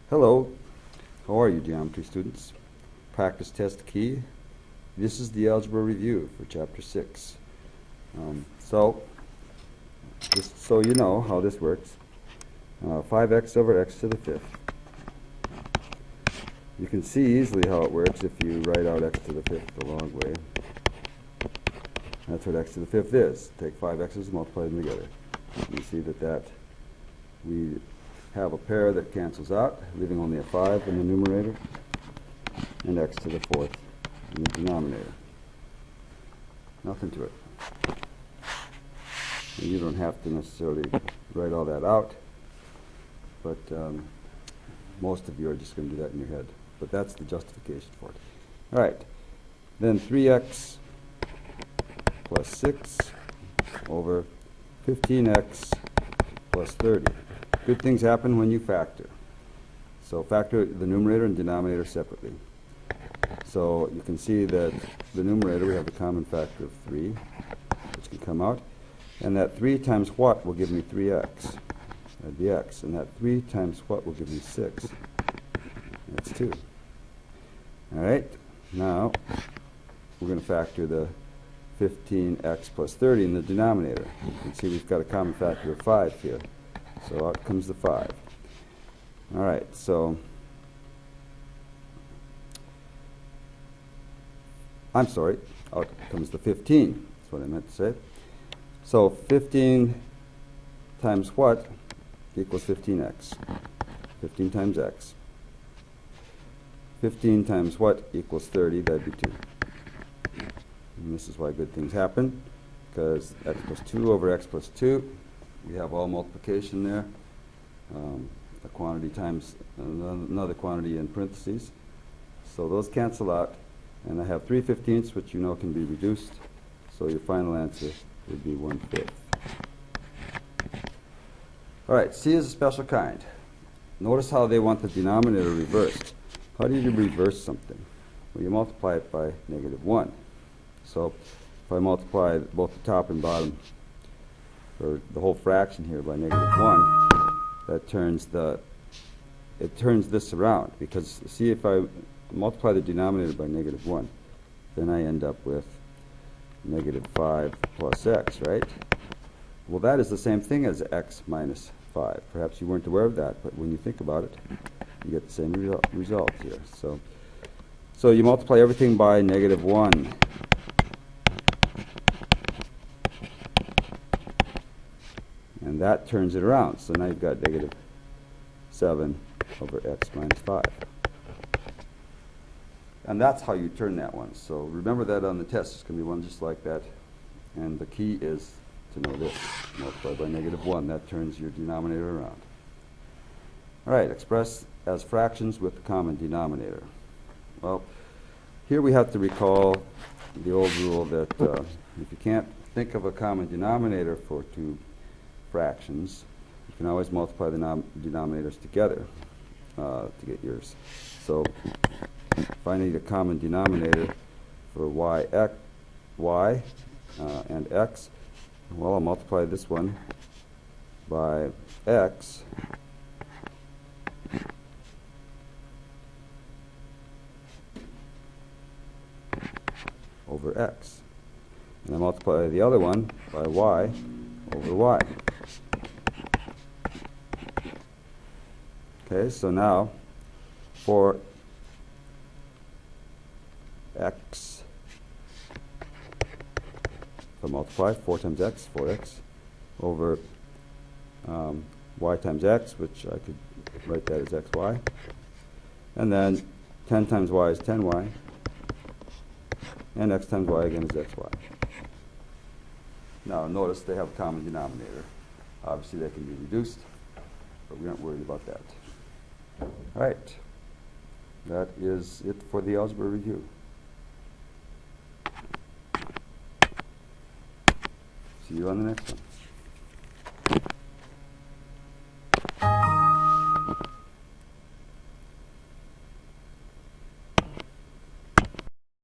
Hello, how are you, geometry students? Practice test key. This is the algebra review for chapter 6. Just so you know how this works, 5x over x to the fifth. You can see easily how it works if you write out x to the fifth the long way. That's what x to the fifth is. Take 5x's and multiply them together. You see that we have a pair that cancels out, leaving only a 5 in the numerator, and x to the fourth in the denominator. Nothing to it. And you don't have to necessarily write all that out, but most of you are just going to do that in your head. But that's the justification for it. All right. Then 3x plus 6 over 15x plus 30. Good things happen when you factor. So factor the numerator and denominator separately. So you can see that the numerator, we have a common factor of 3, which can come out. And that 3 times what will give me 3x? That'd be x. And that 3 times what will give me 6? That's 2. All right. Now, we're going to factor the 15x plus 30 in the denominator. You can see we've got a common factor of 5 here. So out comes the 5. All right, so I'm sorry, out comes the 15. That's what I meant to say. So 15 times what equals 15x? 15 times x. 15 times what equals 30? That'd be 2. And this is why good things happen, because x plus 2 over x plus 2. We have all multiplication there. A quantity times another quantity in parentheses. So those cancel out. And I have 3/15, which you know can be reduced. So your final answer would be 1/5. All right, C is a special kind. Notice how they want the denominator reversed. How do you reverse something? Well, you multiply it by -1. So if I multiply both the top and bottom, or the whole fraction here, by -1, that turns this around, because see, if I multiply the denominator by -1, then I end up with -5 plus x, right? Well, that is the same thing as x minus 5. Perhaps you weren't aware of that, but when you think about it, you get the same result here. So you multiply everything by -1. And that turns it around. So now you've got -7 over x minus 5. And that's how you turn that one. So remember that on the test. There's going to be one just like that. And the key is to know this. Multiply by -1. That turns your denominator around. All right, express as fractions with the common denominator. Well, here we have to recall the old rule that if you can't think of a common denominator for two fractions, you can always multiply the denominators together to get yours. So if I need a common denominator for y and x, well, I'll multiply this one by x over x. And I multiply the other one by y over y. Okay, so now for x, if I multiply 4 times x, 4x, over y times x, which I could write that as xy, and then 10 times y is 10y, and x times y again is xy. Now notice they have a common denominator. Obviously they can be reduced, but we aren't worried about that. All right, that is it for the algebra review. See you on the next one.